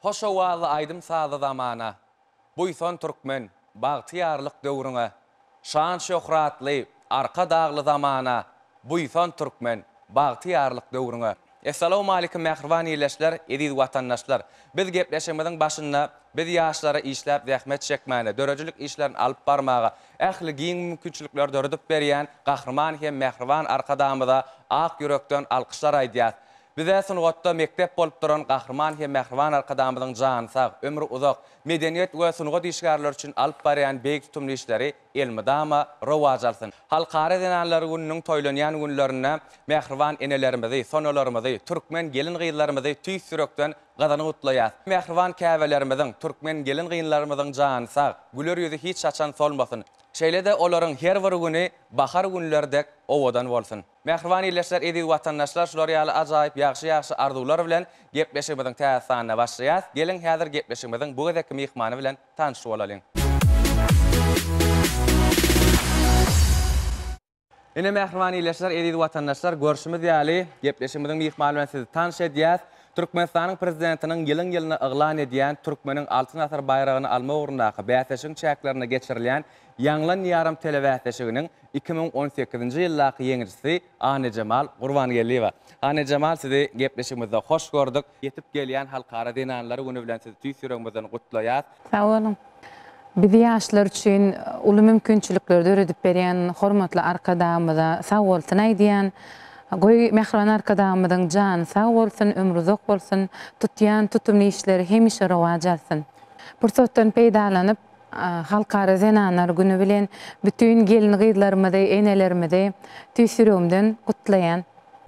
Hoş owazy aýdym saza zamana. Buyson türkmen, bagtiyarlyk döwrüne. Şan şöhratly, arka dağlı zamana. Buyson türkmen, bagtiyarlyk döwrüne. Assalamu alaykum mähriban ýerleşler, ediz watandaşlar. Biz gepleşmeden başynda biz ýaşlara işläp zähmet çekmäne, dörejlik işlerini alyp barmaga, ähli giň mümkinçilikler döredip berýän gahrman hem mähriban arkadamyza ak yürekden alkyşlar aýdýar. Bize sunugotda mektep bolup duran gahrman hem mähriban arkadamyzyň jany sag, ömrü uzak, medeniýet we sunugot işgärler üçin alyp barýan beýik tutumly işleri elmidama rowaj alsyn. Halkara denanlary gününiň toýlanýan günlerine mähriban enelerimizi, sonalarymyzy, türkmen gelin gyýylarymyzy tüý sürekden gadany gutlaýar. Mähriban käbelerimiziň, türkmen gelin gyýylarymyzyň jany sag, güler ýüzi hiç çaçan solmasyn. Şeýle-de olaryň her bir güni bahar günlerdek owadan bolsun. Mähriban ýerleşler, ediz watandaşlar, şular ýaly ajaýyp ýaxşy arzuwlar bilen gepleşmeden täsany başlaýar. Gelin häzir gepleşmeden bu gezeki mehmany bilen tanışyp bolalım. Ine mähriban ýerleşler, ediz watandaşlar, görüşimiz ýaly gepleşmeden mehmany bilen sizi tanış edýär. Türkmenistanyň prezidentiniň ýylyň-ýylyna eglan edýän Türkmeniň altyn asar bayragyny alma ugrundaky bäseşiň çäklerine geçirilen Ýanglan ýarym telebäsesiniň 2018-nji ýyllaky ýeňçisi Ane Cemal Gurbangeliyeva. Ane Cemal, sizi gepleşigimizde hoş gördük. Yetip gelýän halkara denanlary güni bilen sizi tüý süregimizden gutlaýar. Sag bolun. Biz ýaşlar üçin uly mümkinçilikler döredip berýän hormatly arkadamyza sag bolsun aýdýan. Goý mähriban arkadamyzyň jany sag bolsun, ömrü uzak bolsun, tutýan tutumly işleri hemişe rowaj alsyn. Pursatdan peýdalanyp halkara denanlar günü bilen bütün gelin gyýylarymyzy, enelerimizi tüý süregimden gutlaýan.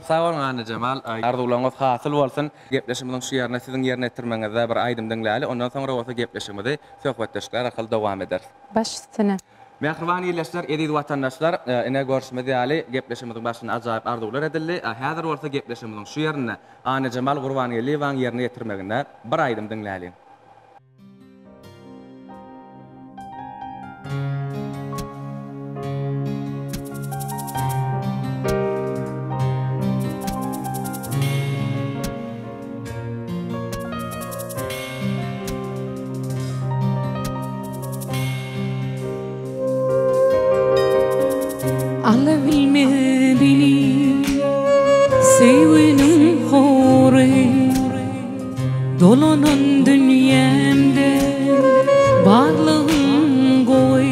Sag bolun Ane Cemal, arzuwlaryňyz hasyl bolsun. Gepleşimiziň şu ýerine siziň ýerine ýetirmeňizde bir aýdym diňläli, ondan soňra bolsa gepleşimizi söhbetleşikler arkaly dowam eder. Başsyna. Mähriban ýerleşler, ediz watandaşlar, ine görüşmedi ýaly gepleşimiziň başyna ajaýyp arzuwlar edildi. Häzir bolsa gepleşimiziň şu ýerine Ane Cemal Gurbangeliyewanyň ýerine ýetirmeginde bir aýdym diňläli. Alabilmedini sevinin hore dolanan dünyamda barlığın goy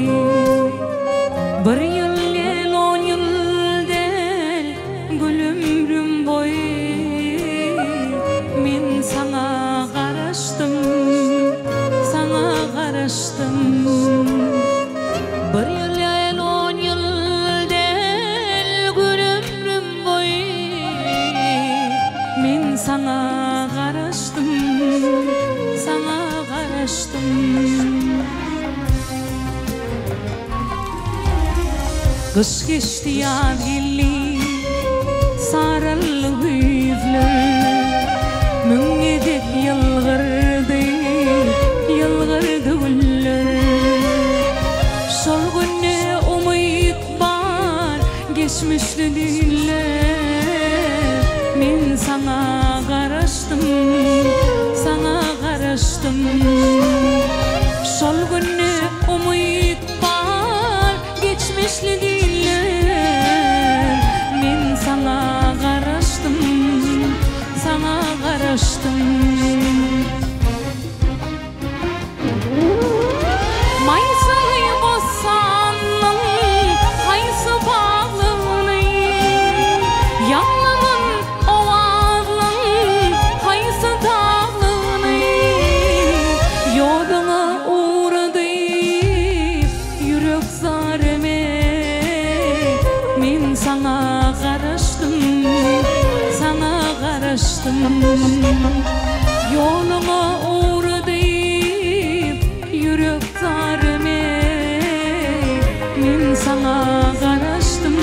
bir yıl el 10 yıldan gül ömrüm boy men sana garaştım bir yıl el 10 yıldan gül ömrüm boy men sana garaştım Kış geçti yadilli sarıllı yüzler Müngedek yılgırdı güller Şol günne umyt bar geçmişli diller Men sana garaştım Şol günne umyt bar geçmişli diller Men sana garaştım Maysy bossanyň haýsy baglyny Ýanglanan owaglyň haýsy daglyny Ýoduňa uğrady ýürek zareme Men sana garaştım Ýoluňa uğrady ýürek zareme Men sana garaştım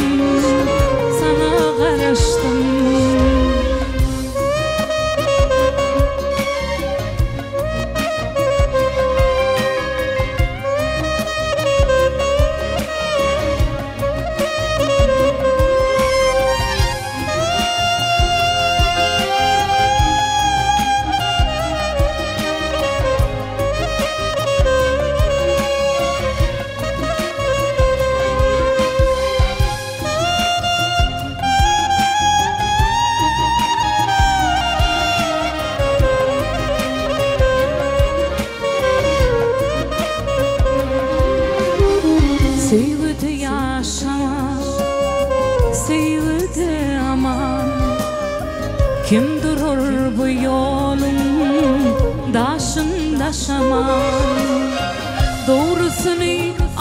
sevdi aman. Kim durur bu yolun daşında şaman. Doğrusunu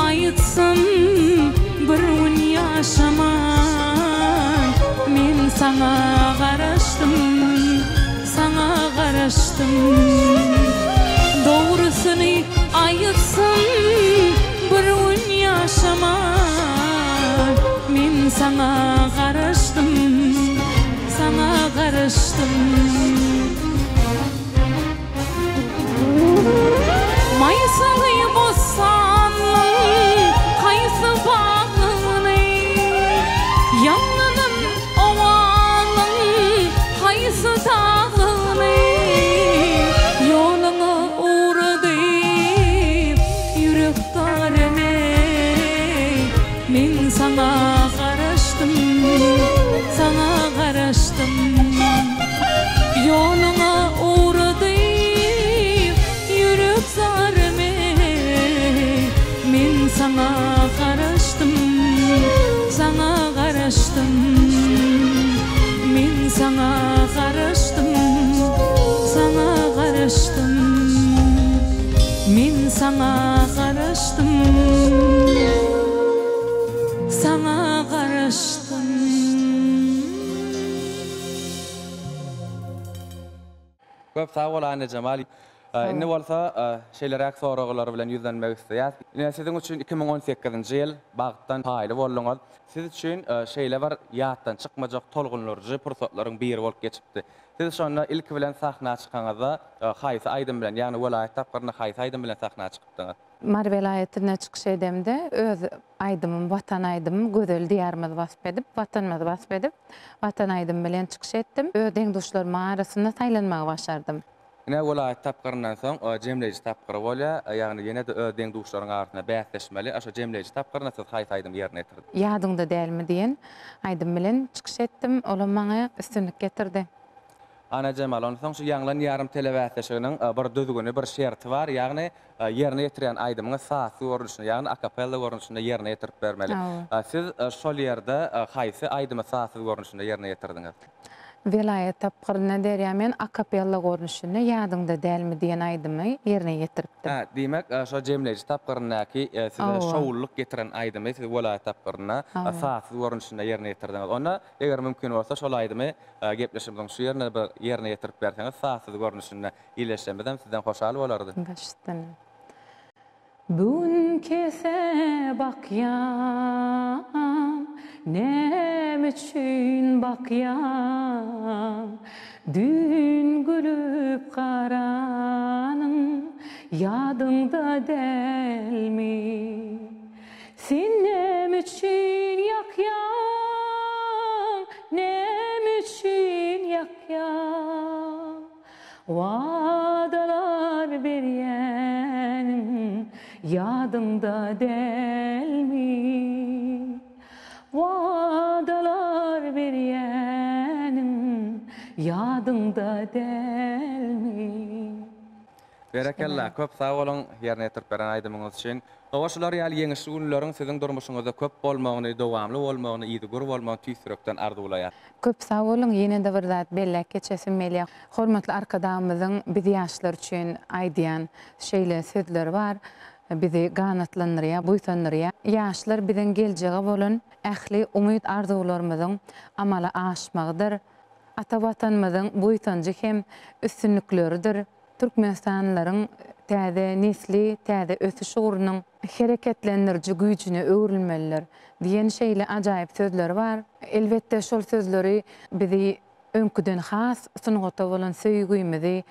ayıtsam bir gün yaşaman. Men sana garaştım, sana garaştım. Doğrusunu ayıtsam bir gün yaşaman. Men sana garaştım, sana garaştım. Maysalı bosanın kayısı bağını, yanının ovalın kayısı dağını. Yoluna uğradı yürek darene, men sana garaştım, sana garaştım. Yoluna uğradı yürek zareme, men sana garaştım, sana garaştım. Men sana garaştım, sana garaştım. Men sana garaştım, sana garaştım. Köp sağ ol anne Cemal. Ne bolsa şeylerek sorular bilen yüzlenmek istəyäs. Sizin üçün 2018-nji ýyl bagtdan paýly bolduňyz. Siz üçün şeyler var ýatdan çykmajak tolgunlarjy pursatlaryň biri bolup geçipdi. Siz şonda ilk bilen sahna çykaňyzda haýsy aýdym bilen, ýani welaýat tapgyryna haýsy aýdym bilen sahna çykypdyňyz? Mar welaýatyna çykyş edemde öz aýdymym, watan aýdymym gözel diýarymyzy basyp edip, watanymyzy basyp edip, watan aýdym bilen çykyş etdim. Öz deňdoşlarym arasynda taýlanmagy başardym. Ine welaýat tapgyryndan soň jemleýici tapgyry bolýar, ýagny ýene de öz deňdoşlaryň arasynda bäsleşmeli. Aşa jemleýici tapgyryna siz haýsy aýdym ýerine ýetirdi? Ýadyňda dälmi diýen aýdym bilen çykyş etdim. Olar maňa üstünlik getirdi. Ana Cemal, onu soň şu ýaňlan ýarym telebäsleşiginiň bir düzgüni, bir şerti bar. Ýagny ýerine ýetirýän aýdymyň sahy görnüşini, ýagny akapella görnüşini ýerine ýetirip bermeli. Siz şol ýerde haýsy aýdymy sahy görnüşini ýerine ýetirdiňiz? Welaýat tapgyryna derýär, men akapella görnüşini ýadyňda dälmi diýen aýdymy ýerine ýetiripdim. Diýmek, şo jemleýici tapgyrynaky size şowulluk getiren aýdymy siz welaýat tapgyryna sahy görnüşini ýerine ýetirdiňiz. Onda eger mümkin bolsa şol aýdymy gepleşimiziň şu ýerine bir ýerine ýetirip berseňiz, sahy görnüşini ýyleşmeden sizden hoşal bolardy. Başdan. Bugün kese bakyam, nem üçün bakyam. Dün gülüp karanın yadyňda dälmi? Sen nem üçün yakyan, nem üçün yakyan. Wadalar berýän yadyňda dälmi? Wadalar berýän yadyňda dälmi? Berekella, köp sağ olun ýerine ýetirip beren aýdymyňyz üçin. Owaşlar ýaly ýeňi şugunlaryň sizin durmuşyňyzda köp bolmagyny, dowamly bolmagyny, ýygy bolmagyny tüýsürekden arzuwlaýar. Köp sağ olun, ýene de bir zat bellek geçesim melýär. Hormatly arkadaşymyzyň biz ýaşlar üçin aýdýan şeýle sözleri bar. Bizi ganatlandyrýar, buýsandyrýar. Ýaşlar biziň geljegi bolan ähli umyt arzuwlarymyzyň amala aşmagydyr. Ata watanymyzyň buýsanjy hem üstünlikleridir. Türkmenistanlaryň täze nesli, täze ösüş uğrunyň hereketlendiriji güýjüne öwrilmeliler diýen şeýle ajaýyp sözleri bar. Elbetde şol sözleri bizi öňküden has sunugata bolan söýgüýmizi,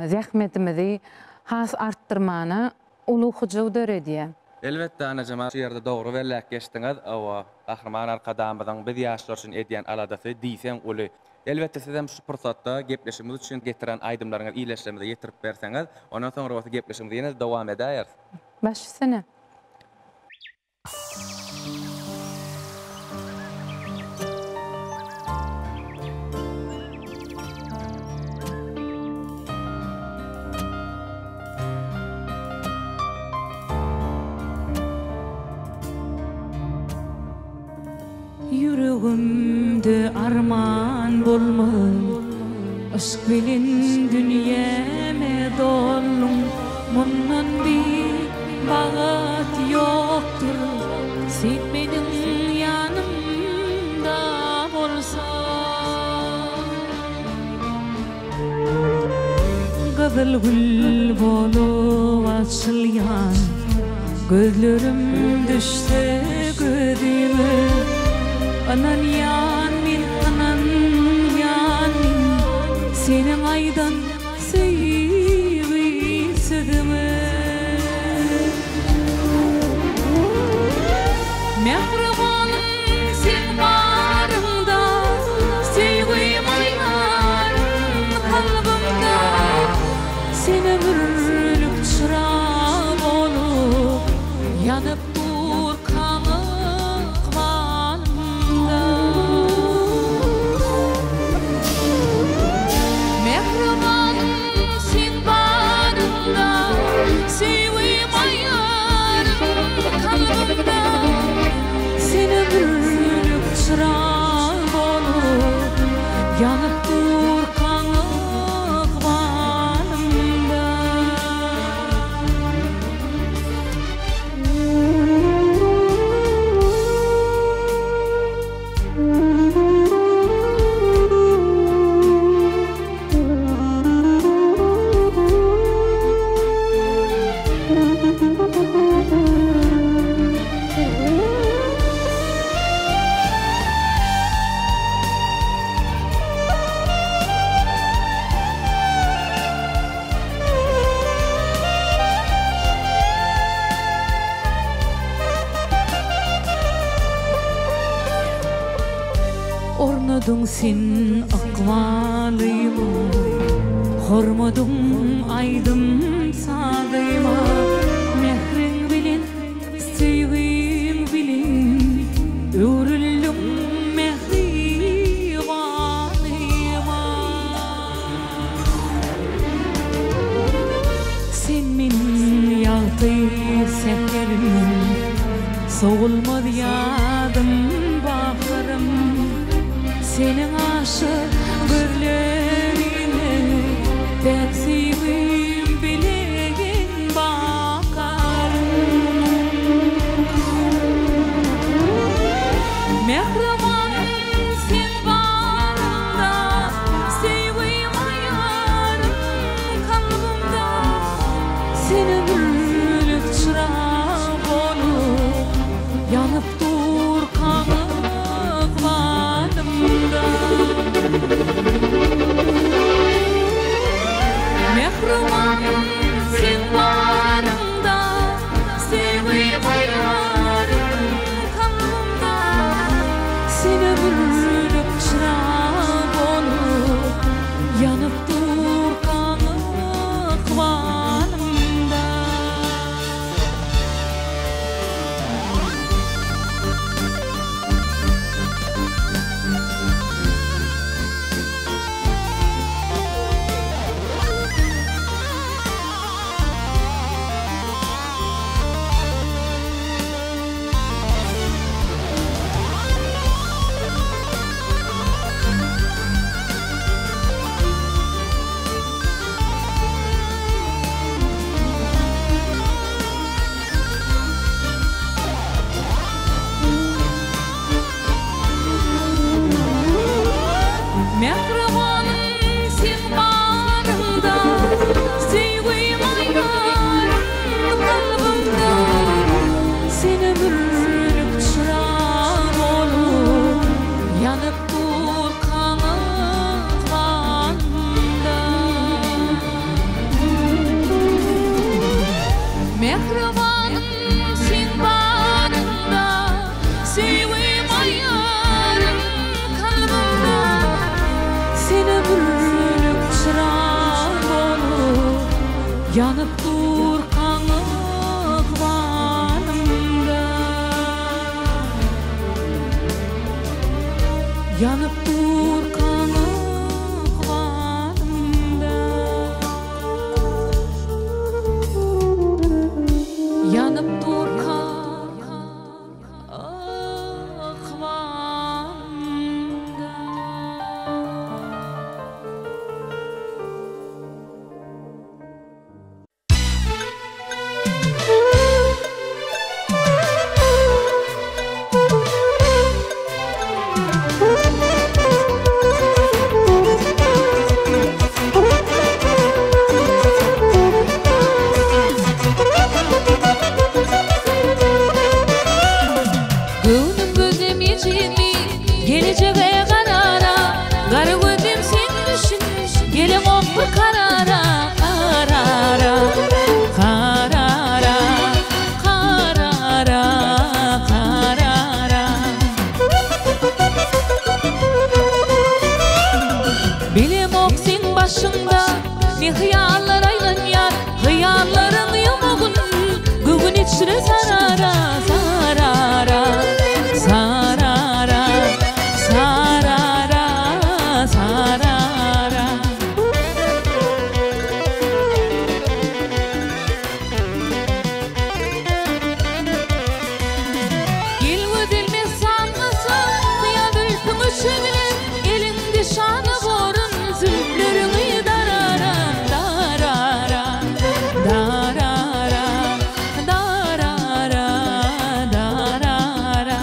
zähmetimizi has arttyrmana uluğucu derediye. Elbette ana Cemal, şu ýerde dogry bellek geçdiňiz. Awa Ahryman arkadamyzyň biz ýaşlar üçin edýän aladasy diýsen uly. Elbette sizem şu pursatda gepleşimiz üçin getiren aýdymlaryňy iýleşdirmede ýetirip berseňiz, ondan soňra wagty gepleşimiz ýene dowam edýär. Başysana. Yürü Yüreğimde arman bolmaly, aşk bilen dünyeme dollum. Mundan bir bagat yoktur, sen benim yanımda bolsan. Gazal gül bolup açılyan, gözlerim düşse gözüme. Anan yan min, anan yan min, senin aydan sevgi südüme. Mehribanım sen barımda, sevgim ayarım kalbimda. Sen ömürlük çırak olup, yanıp dur kanık bağrımda. Mehribanım sen barımda, sevgim ayarım kalbimda. Sen ömürlük çırak olup, yanıp dur kanık bağrımda. Ornadın sen akvalıyma, hormadım aydım sağdayma. Mehrin bilin, sevgim bilin, öğrüldüm mehribanıyma. Sen min yağtır seherim, soğulmadı yadım baharım. Senin aşık gözlerine ben sevim bilegin bakarım. Mehribanım sen barımda, sevim ayarım kalbimda. Sen ömürlük çırak olup, yanıp dur kanık bağrımda. Mehribanım sen barımda, sevgim ayarım kalbimda. Sen ömürlük çırak olup, yanıp dur kanık bağrımda. Mehribanım sen barımda, sevgim ayarım kalbimda. Sen ömürlük çırak olup, yanıp dur kanık bağrımda. Mehribanım sen barımda, sevgim ayarım kalbimda. Sen ömürlük çırak olup, yanıp dur kanık bağrımda. Yanıp dur kanık bağrımda. Yanıp dur kanık bağrımda. Geleceğe karara, garı gözüm sen düşün. Gelin o bir karara, karara, karara, karara, karara. Bilim oksin başında, ne hıyarlar aylan yar. Hıyarların yumuğun, bugün içine sarara, sarara, sarara, sarara, sarara. Gel ödülmez sanması, kıya bülpün üşüğüne. Elinde şanı borun, zülflerini darara, darara, darara, darara, darara.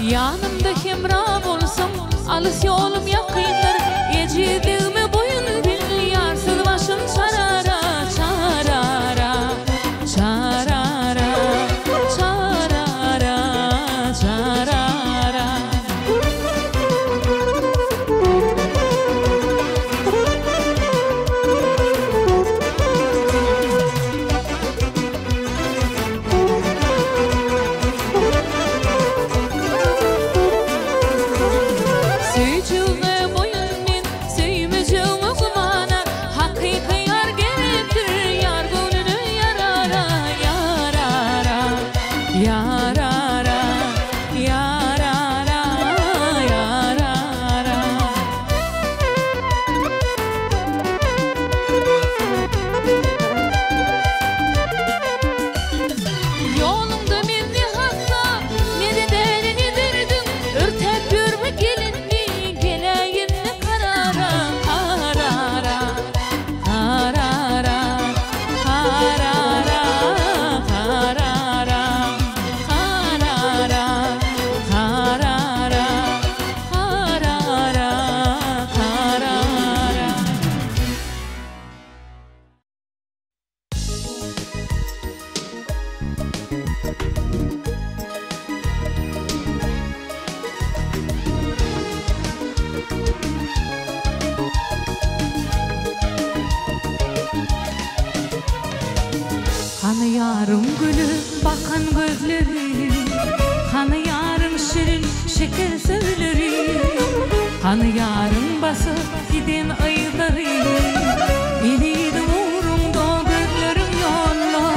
Yanımda hemra bolsam, alыс yolum yakındır. Ecidiğime boyun bil, yarsız başım çarara, çarara, çarara, çarara, çarara. Söýjüge boyun men, söýmejüge gumana. Hakyky yar gerekdir, yar gönlüne yarara, yarara, yarara, yarara, yarara. Yolumda menni hassa, ne de derini derdim. Örtek yürmek gelinni, geleyinni karara, karara, karara, karara, karara, karara, karara, karara, karara. Kanı yarım gülü bakan gözleri, kanı yarım şirin şeker söyleri, kanı yarım basıp giden ayları. Elidim uğrumda gözlerim yolla,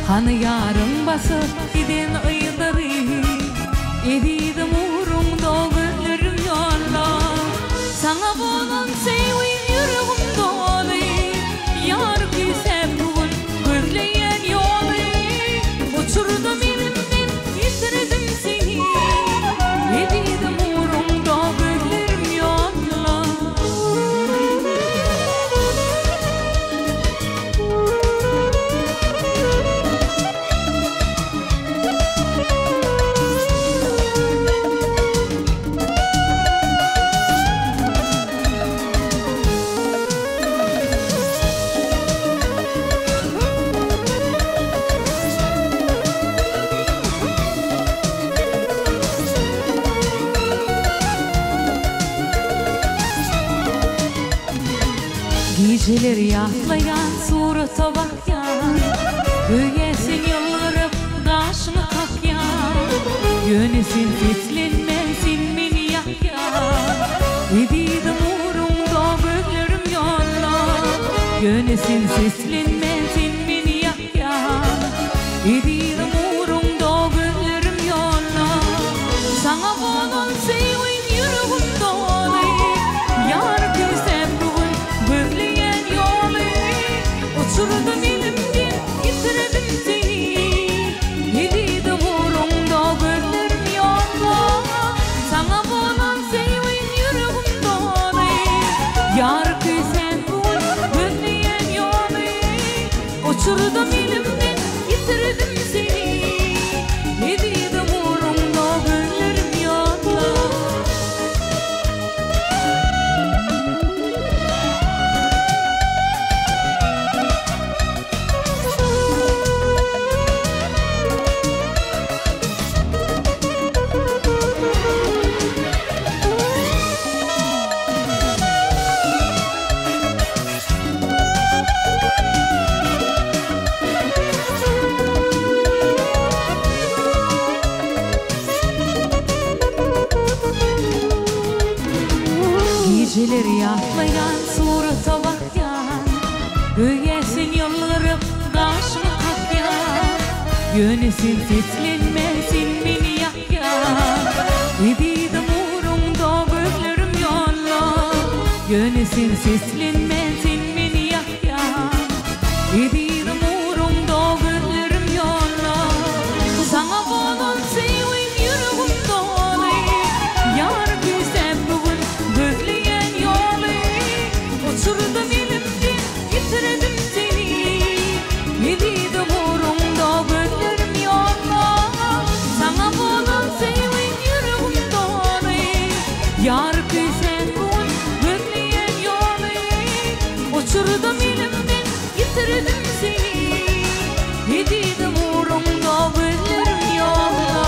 kanı yarım basıp giden ayları. Elidim uğrumda gözlerim yolla, sana bolan sevin yüreğim dolu. Yar güzel bugün gözleyen yolu, uçurdum elimden yitirdim seni. Edidim uğrumda gözlerim yolla. Geceler yaklayan surata bakyan, göğesin yıllarıp daşını kakyan. Yönesin fitlenmensin beni yakyan, edidim uğrumda gözlerim yolla. Yönesin seslenmensin beni yakyan, edidim uğrumda gözlerim yolla. Sana bolan sevin yüreğim dolu, yar güzel bugün gözleyen yolu. Uçurdum elimden yitirdim seni, edidim uğrumda gözlerim yolla. Sana bolan sevin yüreğim dolu, yar güzel bugün gözleyen yolu. Uçurdum elimden yitirdim seni. koyan surata bakyan Göyesin yollarım karşıma kakyan Yönesin seslenmesin beni yakyan Edidim uğrumda gözlerim yolla Yönesin seslenmesin beni yakyan Edidim uğrumda gözlerim yolla Sana bolan sevin yüreğim dolu Yar güzel bugün gözleyen yolu Uçurdum elimden yitirdim seni Edidim uğrumda gözlerim yolla Sana bolan sevin yüreğim dolu Yar güzel bugün gözleyen yolu Uçurdum elimden yitirdim seni Edidim uğrumda gözlerim yolla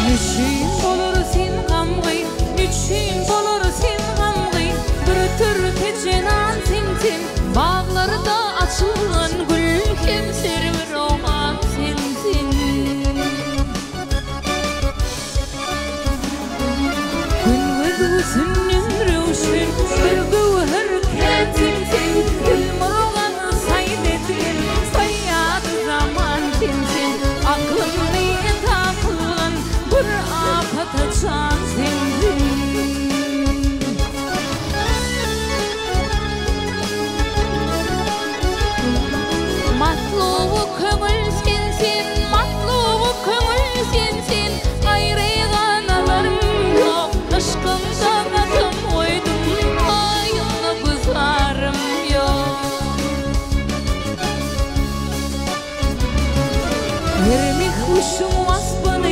Nüşün bolur sen gamgy, nüşün bolur sen gamgy Bir tür keçenan sensin, bağlarda açılgan gül Kemser bir roman sensin Gün gözünün rövşün, bir güvher kensinsin Gülmurgan saydetin, sayyad zaman sensin Aklımni takılgan bir afata can sensin Matlubu köngül sensin, matlubu köngül sensin Ayrıgan alarım yok, aşkımda katım koydum Ayını bızarım yok Vermek kuşum aspanı,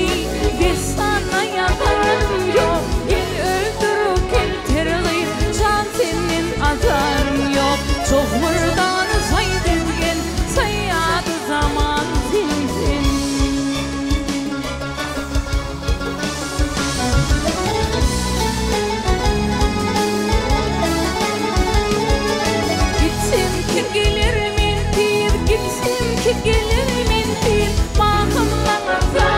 desana yakarım yok Gel öldürürken terli, can senin azarım yok Çok mırdanı saydetken, sayyadı zaman sensin Gitsem ki gelir mentir, gitsem ki gelir mentir Mahım bana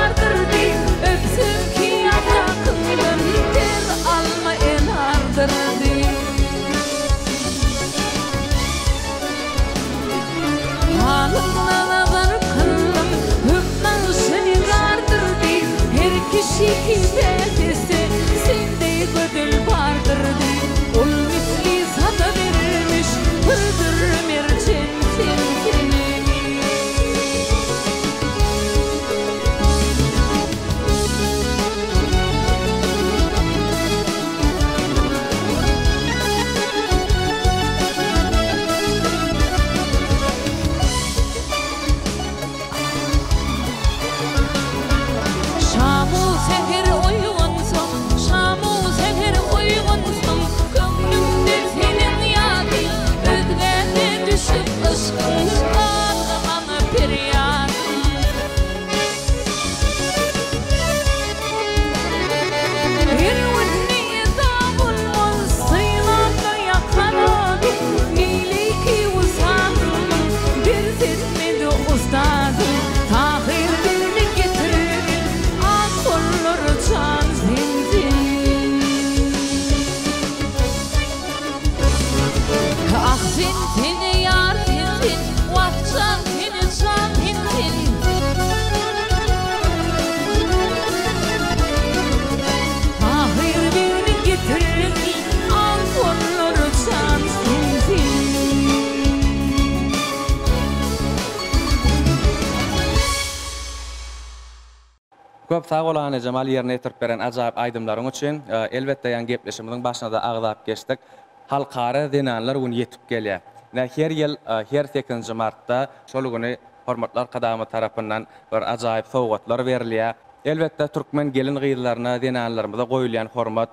Köp sağ bolan Jamal ýerine ýetirip beren ajaýyp aýdymlaryň üçin elbetde ýan gepleşimiziň başyna da agzap geçdik. Halkara denanlar gün ýetip gelýär. Her ýyl her 8-nji martda şol güni hormatly arkadaşmy tarapyndan bir ajaýyp sowgatlar berilýär. Elbetde türkmen gelin gyýylaryna denanlarymyza goýulýan hormat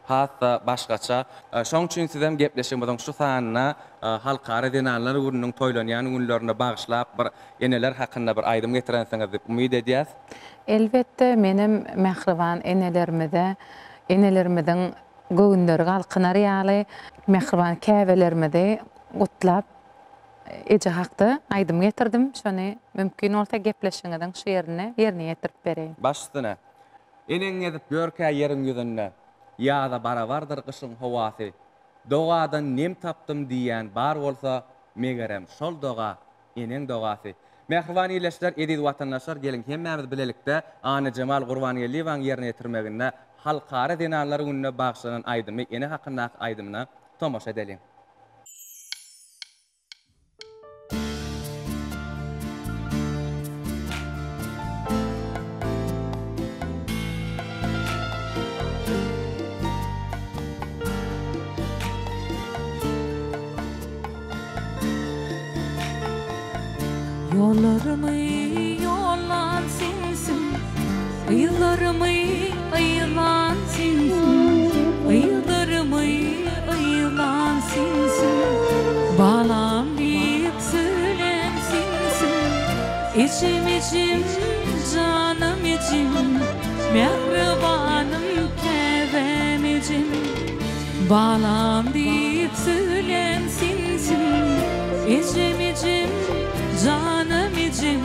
hatta başgaça. Şoň üçin sizem gepleşimiziň şu sanyna halkara denanlar gününiň toýlanýan günlerine bagyşlap bir eneler hakynda bir aýdym getirensiňiz diýip umyt edýäs. Elbette menim mehriban enelerimizin göğünleri galkynar ýaly mehriban käbelerimizi gutlap eje hakda aýdym getirdim. Şonu mümkin olsa gepleşiňiziň şu ýerine ýetirip bereýin. Başyna eneň edip görkä ýeriň ýüzünde ýa-da barabardyr gyşyň howasy. Dogadan nem tapdym diýen bar bolsa megerem şol doga eneň dogasy. Mehriban ýeşler edil watandaşlar gelin hemmämiz bilelikde Ana Jamal Gurbanyýewiň ýerine ýetirmeginde halkara denanlar gününe bagşlanan aýdymy ene hakynda aýdymyna tomaşa edelim. Yollarımı yollan sensin, ayılarımı ayılan sensin, ayılarımı ayılan sensin, bağlam deyip söylem sensin, içim canım içim, mehribanım kevem içim, bağlam deyip söylem sensin, içim canım içim,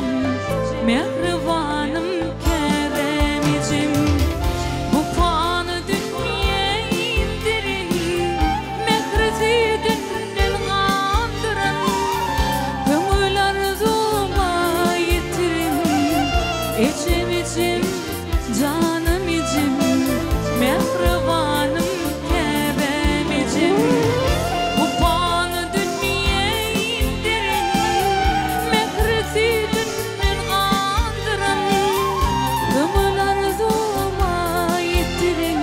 mehribanım kerem içim. Bu fanı dünyaya indirin, mehreti dünden kandırın, kömül arzuma yetirin. İçim canım içim, mehribanım kerem içim. Bu fanı dünyaya indirin, dünden kandıran, kömül arzuma yetirin.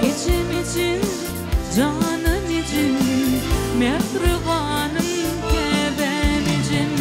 İçim canım içim, mehribanım kebem içim.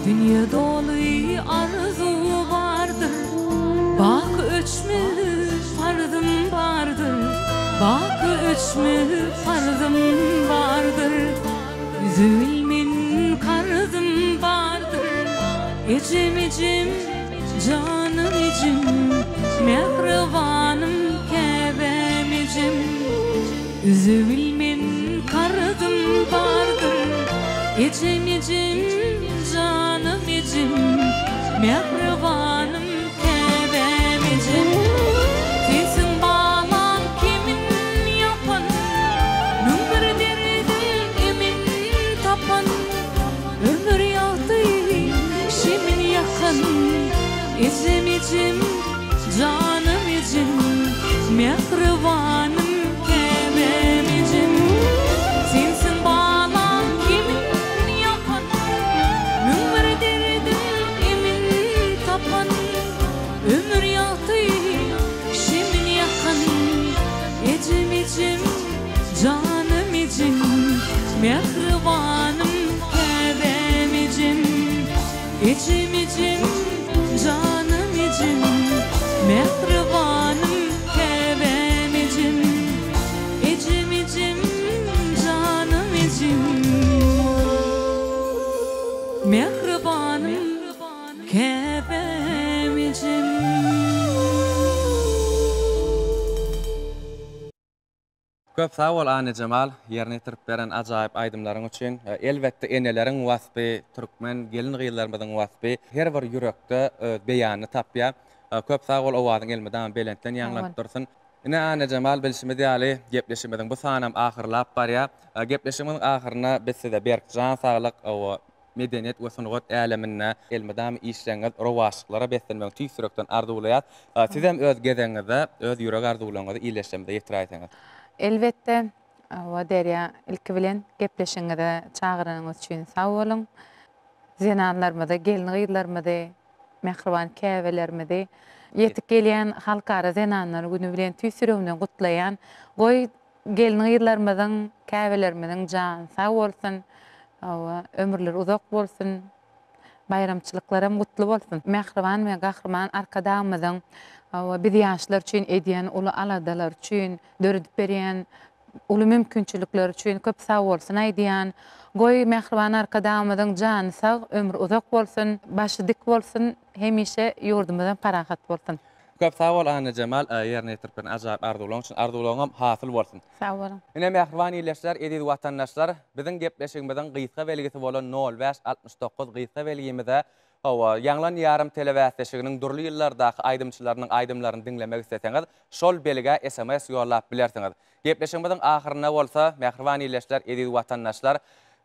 Dünya dolu arzu vardır, bak ölçmüş farzım vardır, bak ölçmüş farzım vardır, zulmün karzım vardır. İçim canım içim, mehribanım kebem içim, zulmün karzım vardır. İçim canım içim, mehribanım kebem içim. Sensin bağlan kimin yapan, ömür derdim emin tapan, ömür yağdı şimin yakın. İçim canım içim, mehribanım kebem içim. Sensin bağlan kimin yapan, ömür derdim emin tapan, ömür yağdı şimin yakın. İçim canım içim, mehribanım kebem içim. İçim canım içim, mehribanım kebem içim. İçim canım içim, mehribanım kebem içim. Köp sağ ol Ane Cemal, yerine tirip beren ajaýyp aýdymlaryň üçin. Elbetde eneleriň wasfy, türkmen gelin gyýylarymyzyň wasfy her bir ýürekde beýany tapýar. Köp sağ ol owadyň elmeden belentden ýaňlap dursun. Ine Ane Cemal bilişimi diýäli gepleşimiň bu sanam ahyrlap barýar. Gepleşimiň ahyryna bizde Berkjan saglyk o medeniyet we sunugat älemine elmedam işleňiz rowaşyklara beslenmek tüýsürekden arzuwlaýar. Siz hem öz gezeňizde, öz ýürek arzuwlaryňyzy iýleşdirmede ýetirýäňiz. Elbette, o derya ilki bilen gepleşiňizde çağıranyňyz üçin sag bolun. Zenanlarymyzda, gelin gyýylarymyzda, mehriban käbelerimizi, yetip gelýän halkara zenanlar günü bilen tüýsürekden gutlaýan, goý gelin gyýylarymyzyň, käbelerimizin jan sag bolsun. Ömürler uzak bolsun, bayramçylyklarym gutly bolsun. Mehriban we gahrman arkadaşymyzyň biz ýaşlar üçin edýän uly aladalar üçin, döredip berýän uly mümkinçilikler üçin köp sag bolsun aýdýan. Goý mehriban arkadaşymyzyň jany sag, ömür uzak bolsun, başy dik bolsun, hemişe ýurdumyzdan parahat bolsun. Köp sağ ol Ane Cemal, yerine tirpen ajaýyp arzuwlaryň üçin arzuwlaryňam hasyl bolsun. Sag bolun. Ine mehriban iýleşler, edil watandaşlar, biziň gepleşigimiziň gyýyska belgisi bolan 0569 gyýyska belgimizde ýaňlan ýarym telewäsleşiginiň durly ýyllardaky aýdymçylarynyň aýdymlaryny dinlemek isteseňiz, şol belge SMS ýollap bilersiňiz. Gepleşigimiziň ahyryna bolsa, mehriban iýleşler, edil watandaşlar,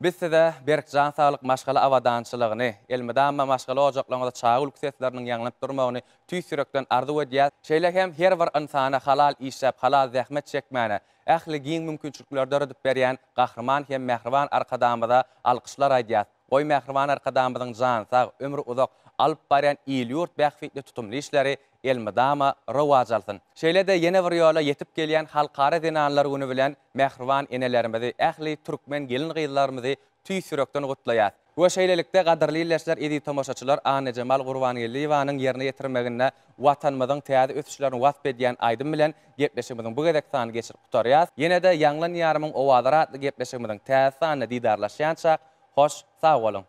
biz size Berkjan saglyk maşgala awadançylygyny, elmedama maşgala ojaklaryňyzda çağul sesleriniň ýaňlap durmagyny tüýsürekden arzuw edýär. Şeýle hem her bir insana halal işläp, halal zähmet çekmäne, ähli giň mümkinçilikleri döredip berýän gahrman hem mehriban arkadaşymyza alkyşlar aýdýar. Oy mehriban arkadaşymyzyň jan sag, ömrü uzak alyp barýan ýurt bähfitli tutumly işleri elmedama rowaj alsyn. Şeýle-de ýene bir ýola ýetip gelýän halkara zenanlar güni bilen mehriban enelerimizi, ähli türkmen gelin gyýylarymyzy tüýsürekden gutlaýar. Bu şeýlelikde gaderli ýerleşler edi tamaşaçylar Ane Cemal Gurbanylyýewanyň ýerine ýetirmegine watanymyzyň täze ösüşlerini wasp edýän aýdym bilen gepleşigimiziň bu gedek sany geçirip tutarýar. Ýene-de ýaňlan ýarymyň owazlara atly gepleşigimiziň täze sany didarlaşýança hoş sag bolun.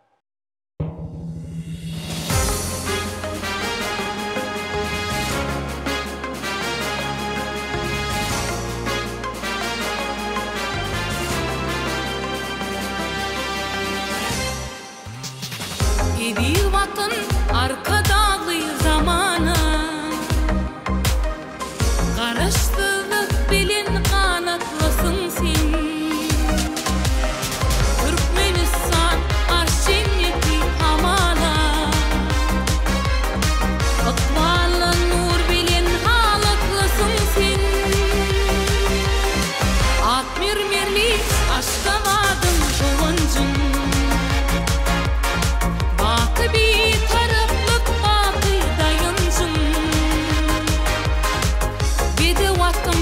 Bir vatan arka dağlı zamana Karıştırdık bilin kanatlısın sen Türkmenistan arşinneti hamala Akbalı nur bilin halatlısın sen Atmirmirli aşka vadın kılıncın bir taraflık bakı dayıncın Bir de vatım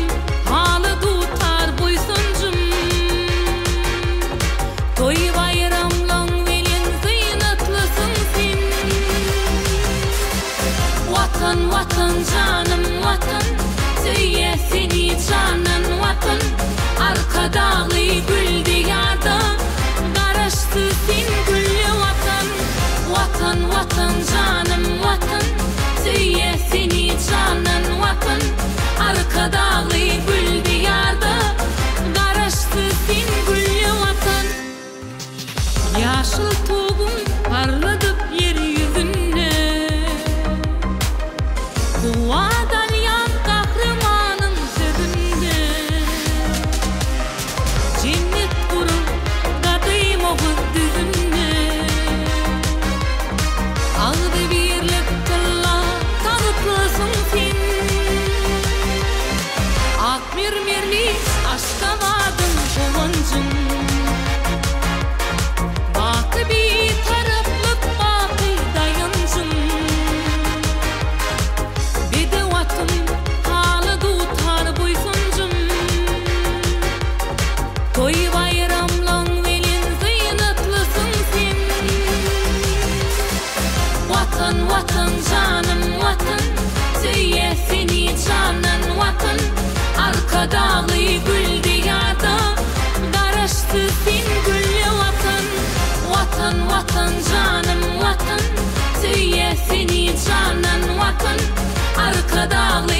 halı tutar buysuncum Toy bayramlan velin zıynatlısın sen Vatan vatan canım vatan Söyle seni canan vatan Arka dağlı gül diyarda Garaştı sen güllü vatan Vatan vatan canım vatan Söyle seni canan vatan Arka dağlı gül diyarda Garaştı sen güllü vatan Yaşıl toğum parladıp yeryüzüne Kuva dalyan kahramanın sözünde Cennet kurur kadıyım o düzünde Ağdı birlik kılla tanıtlısın sen Akmirmirli aşka vadın kılıncın Bakı bir taraflık bakı dayıncın Bir de vatın halı tutar buysuncum Toy bayramlan velin zıynatlısın sen Vatan vatan canım vatan Söyle seni canan vatan Arka dağlı gül diyarda Garaştı sen güllü vatan Vatan vatan canım vatan Söyle seni canan vatan Arka dağlı